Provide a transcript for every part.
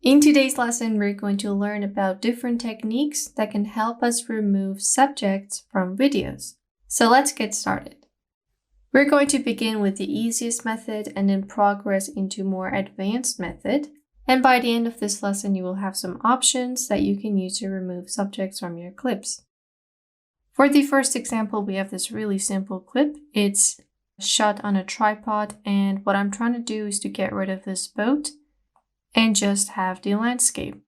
In today's lesson, we're going to learn about different techniques that can help us remove subjects from videos. So let's get started. We're going to begin with the easiest method and then progress into more advanced method. And by the end of this lesson, you will have some options that you can use to remove subjects from your clips. For the first example, we have this really simple clip. It's shot on a tripod, and what I'm trying to do is to get rid of this boat and just have the landscape.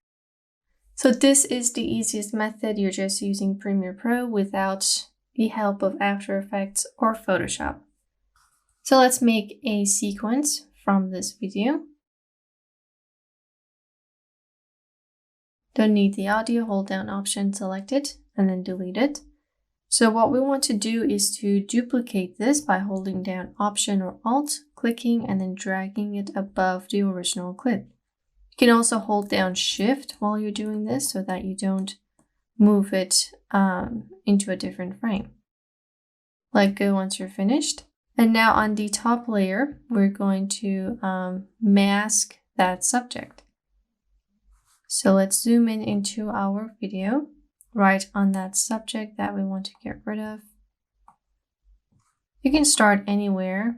So this is the easiest method. You're just using Premiere Pro without the help of After Effects or Photoshop. So let's make a sequence from this video. Don't need the audio, hold down Option, select it, and then delete it. So what we want to do is to duplicate this by holding down Option or Alt, clicking, and then dragging it above the original clip. You can also hold down Shift while you're doing this so that you don't move it into a different frame. Let go once you're finished. And now on the top layer, we're going to mask that subject. So let's zoom in into our video, right on that subject that we want to get rid of. You can start anywhere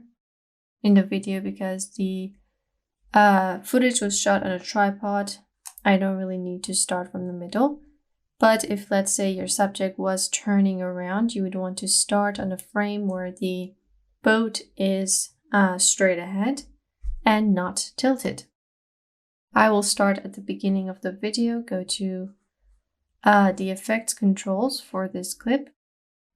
in the video because the footage was shot on a tripod. I don't really need to start from the middle. But if, let's say, your subject was turning around, you would want to start on a frame where the boat is straight ahead and not tilted. I will start at the beginning of the video, go to the effects controls for this clip.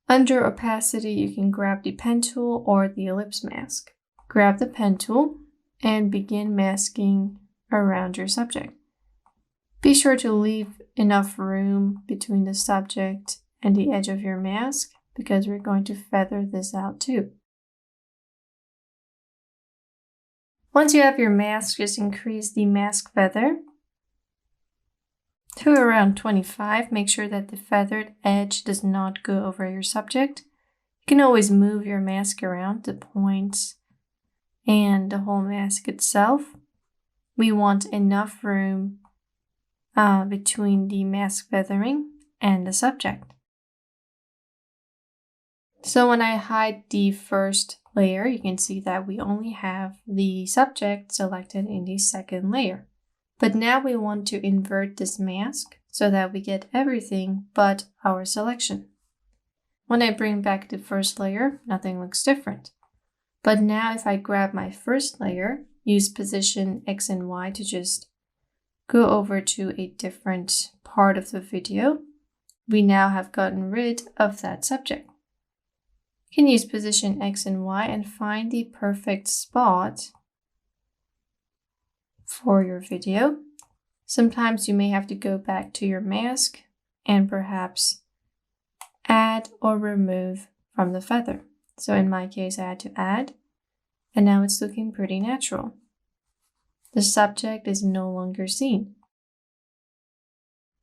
Under opacity, you can grab the pen tool or the ellipse mask. Grab the pen tool and begin masking around your subject. Be sure to leave enough room between the subject and the edge of your mask because we're going to feather this out too. Once you have your mask, just increase the mask feather to around 25. Make sure that the feathered edge does not go over your subject. You can always move your mask around the points and the whole mask itself. We want enough room between the mask feathering and the subject. So when I hide the first layer, you can see that we only have the subject selected in the second layer. But now we want to invert this mask so that we get everything but our selection. When I bring back the first layer, nothing looks different. But now if I grab my first layer, use position X and Y to just go over to a different part of the video, we now have gotten rid of that subject. You can use position X and Y and find the perfect spot for your video. Sometimes you may have to go back to your mask and perhaps add or remove from the feather. So in my case, I had to add, and now it's looking pretty natural. The subject is no longer seen.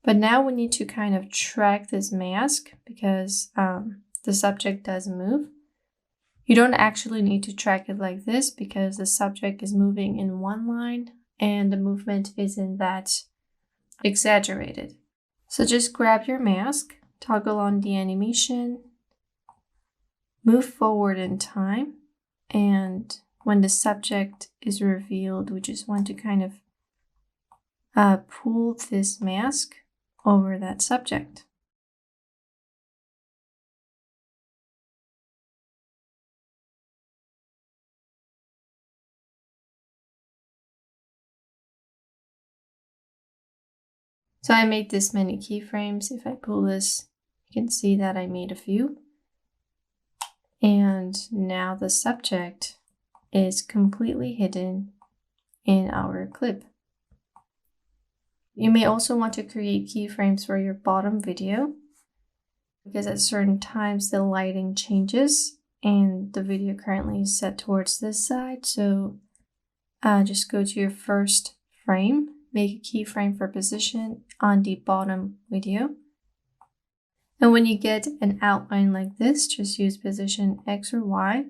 But now we need to kind of track this mask because the subject does move. You don't actually need to track it like this because the subject is moving in one line and the movement isn't that exaggerated. So just grab your mask, toggle on the animation, move forward in time, and when the subject is revealed, we just want to kind of pull this mask over that subject. So I made this many keyframes. If I pull this, you can see that I made a few. And now the subject is completely hidden in our clip. You may also want to create keyframes for your bottom video because at certain times the lighting changes and the video currently is set towards this side. So just go to your first frame, make a keyframe for position on the bottom video. And when you get an outline like this, just use position X or Y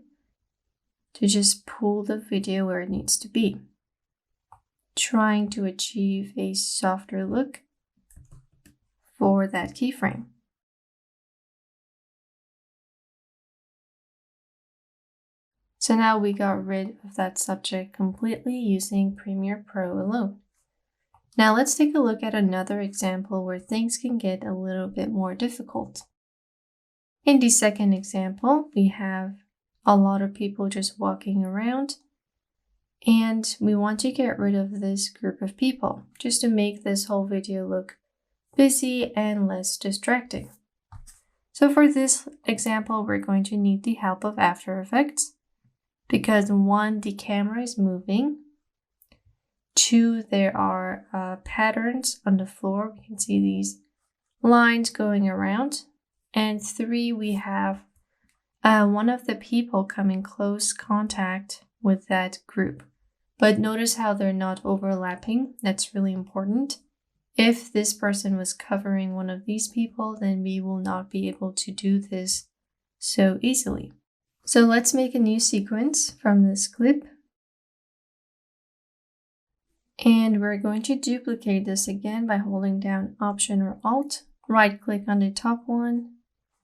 to just pull the video where it needs to be. trying to achieve a softer look for that keyframe. So now we got rid of that subject completely using Premiere Pro alone. Now let's take a look at another example where things can get a little bit more difficult. In the second example, we have a lot of people just walking around, and we want to get rid of this group of people just to make this whole video look busy and less distracting. So for this example, we're going to need the help of After Effects because 1, the camera is moving. 2, there are patterns on the floor. We can see these lines going around. And 3, we have one of the people come in close contact with that group. But notice how they're not overlapping. That's really important. If this person was covering one of these people, then we will not be able to do this so easily. So let's make a new sequence from this clip. And we're going to duplicate this again by holding down Option or Alt, right-click on the top one,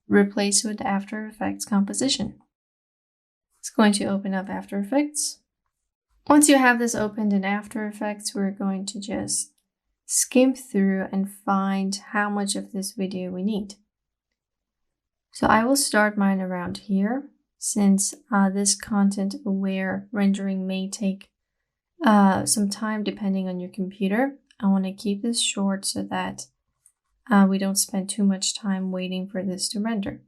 replace with After Effects composition. It's going to open up After Effects. Once you have this opened in After Effects, we're going to just skim through and find how much of this video we need. So I will start mine around here, since this content-aware rendering may take some time depending on your computer. I want to keep this short so that we don't spend too much time waiting for this to render.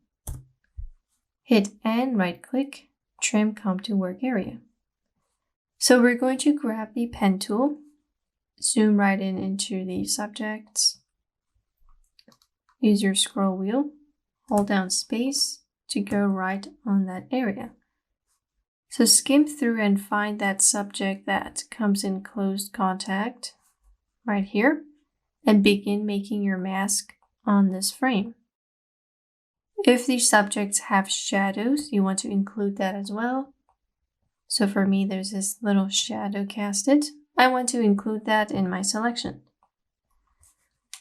Hit N, right-click, Trim Come to Work Area. So we're going to grab the pen tool, zoom right into the subjects, use your scroll wheel, hold down space to go right on that area. So skim through and find that subject that comes in close contact right here and begin making your mask on this frame. If these subjects have shadows, you want to include that as well. So for me, there's this little shadow casted. I want to include that in my selection.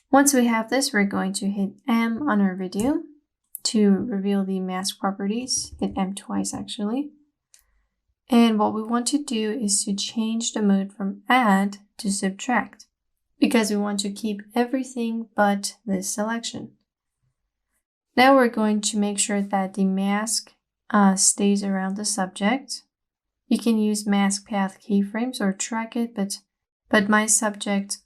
Once we have this, we're going to hit M on our video to reveal the mask properties. Hit M twice actually. And what we want to do is to change the mode from add to subtract because we want to keep everything but this selection. Now we're going to make sure that the mask stays around the subject. You can use mask path keyframes or track it, but my subject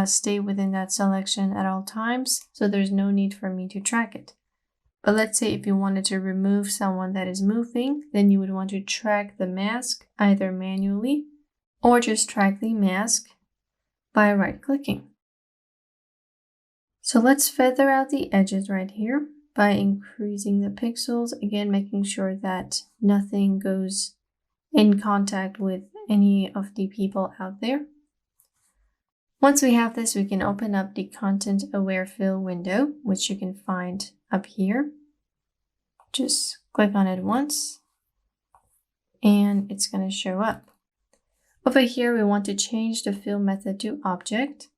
stay within that selection at all times, so there's no need for me to track it. But let's say if you wanted to remove someone that is moving, then you would want to track the mask either manually or just track the mask by right-clicking. So let's feather out the edges right here by increasing the pixels, again making sure that nothing goes in contact with any of the people out there. Once we have this, we can open up the Content Aware Fill window, which you can find up here. Just click on it once, and it's going to show up. Over here, we want to change the fill method to object.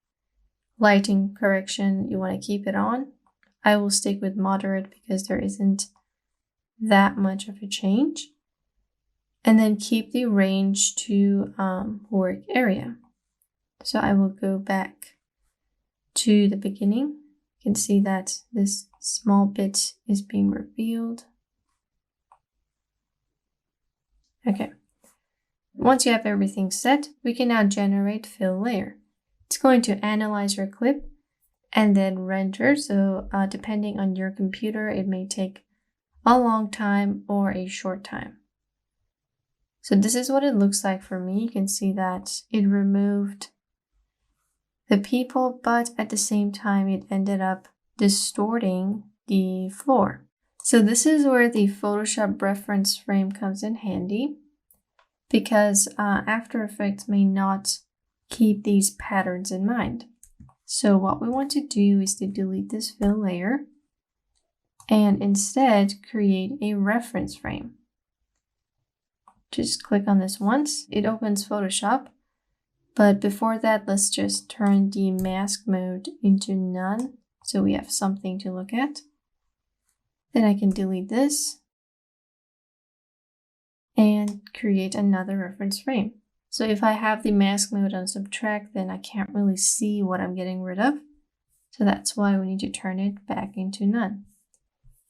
Lighting correction, you want to keep it on. I will stick with moderate because there isn't that much of a change. And then keep the range to work area. So I will go back to the beginning. You can see that this small bit is being revealed. Okay. Once you have everything set, we can now generate fill layer. It's going to analyze your clip and then render. So depending on your computer, it may take a long time or a short time. So this is what it looks like for me. You can see that it removed the people, but at the same time, it ended up distorting the floor. So this is where the Photoshop reference frame comes in handy because After Effects may not keep these patterns in mind. So what we want to do is to delete this fill layer and instead create a reference frame. Just click on this once. It opens Photoshop, But before that, let's just turn the mask mode into none so we have something to look at. Then I can delete this and create another reference frame. So if I have the mask mode on subtract, then I can't really see what I'm getting rid of. So that's why we need to turn it back into none.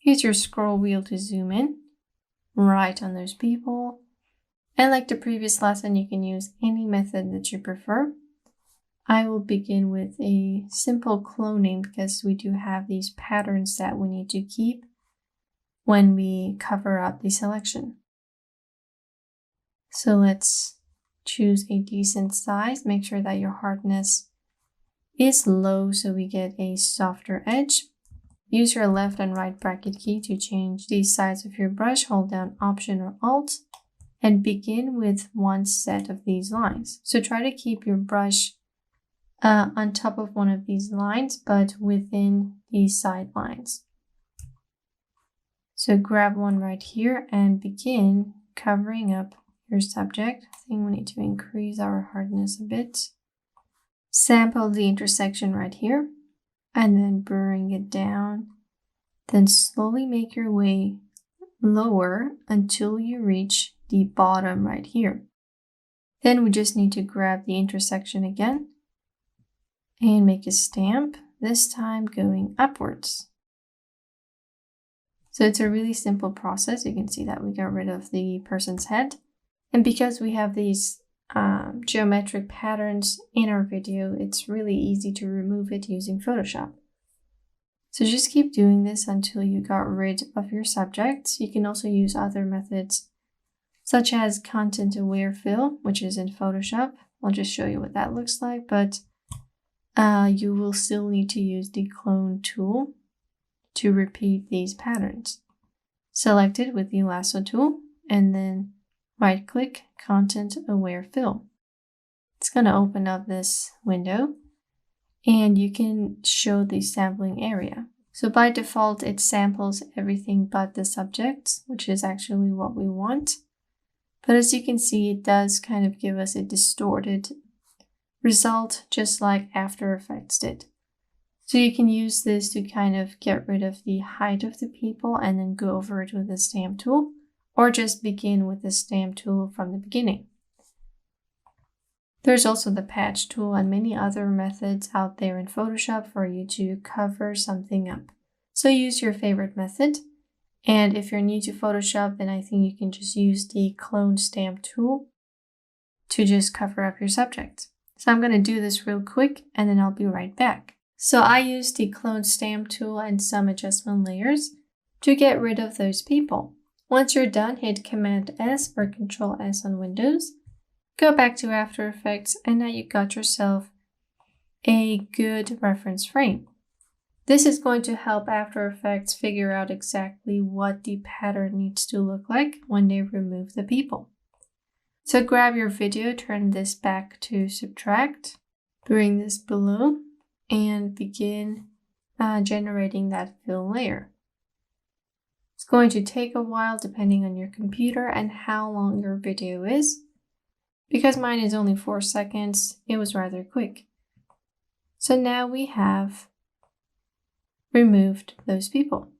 Use your scroll wheel to zoom in, right on those people. And like the previous lesson, you can use any method that you prefer. I will begin with a simple cloning because we do have these patterns that we need to keep when we cover up the selection. So let's choose a decent size. Make sure that your hardness is low so we get a softer edge. Use your left and right bracket key to change the size of your brush. Hold down Option or Alt and begin with one set of these lines. So try to keep your brush on top of one of these lines, but within these side lines. So grab one right here and begin covering up your subject. I think we need to increase our hardness a bit. Sample the intersection right here and then bring it down. Then slowly make your way lower until you reach the bottom right here. Then we just need to grab the intersection again and make a stamp, this time going upwards. So it's a really simple process. You can see that we got rid of the person's head. And because we have these geometric patterns in our video, it's really easy to remove it using Photoshop. So just keep doing this until you got rid of your subjects. You can also use other methods such as content aware fill, which is in Photoshop. I'll just show you what that looks like, but you will still need to use the clone tool to repeat these patterns. Select it with the lasso tool and then right click content aware fill. It's going to open up this window and you can show the sampling area. So by default, it samples everything but the subjects, which is actually what we want. But as you can see, it does kind of give us a distorted result, just like After Effects did. So you can use this to kind of get rid of the height of the people and then go over it with the stamp tool, or just begin with the stamp tool from the beginning. There's also the patch tool and many other methods out there in Photoshop for you to cover something up. So use your favorite method. And if you're new to Photoshop, then I think you can just use the clone stamp tool to just cover up your subject. So I'm going to do this real quick and then I'll be right back. So I use the clone stamp tool and some adjustment layers to get rid of those people. Once you're done, hit Command S or Control S on Windows. Go back to After Effects and now you got yourself a good reference frame. This is going to help After Effects figure out exactly what the pattern needs to look like when they remove the people. So grab your video, turn this back to subtract, bring this below, and begin generating that fill layer. It's going to take a while depending on your computer and how long your video is. Because mine is only 4 seconds, it was rather quick. So now we have removed those people.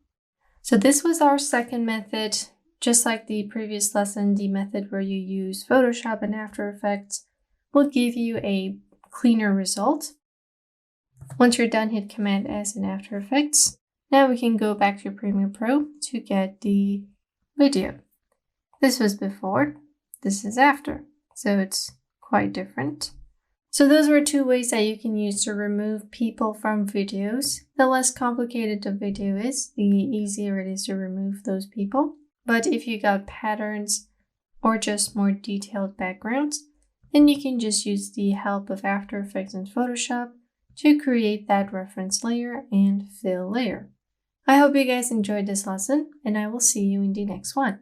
So this was our second method. Just like the previous lesson, the method where you use Photoshop and After Effects will give you a cleaner result. Once you're done, hit Command S in After Effects. Now we can go back to Premiere Pro to get the video. This was before, this is after, so it's quite different. So those were 2 ways that you can use to remove people from videos. The less complicated the video is, the easier it is to remove those people. But if you got patterns or just more detailed backgrounds, then you can just use the help of After Effects and Photoshop to create that reference layer and fill layer. I hope you guys enjoyed this lesson, and I will see you in the next one.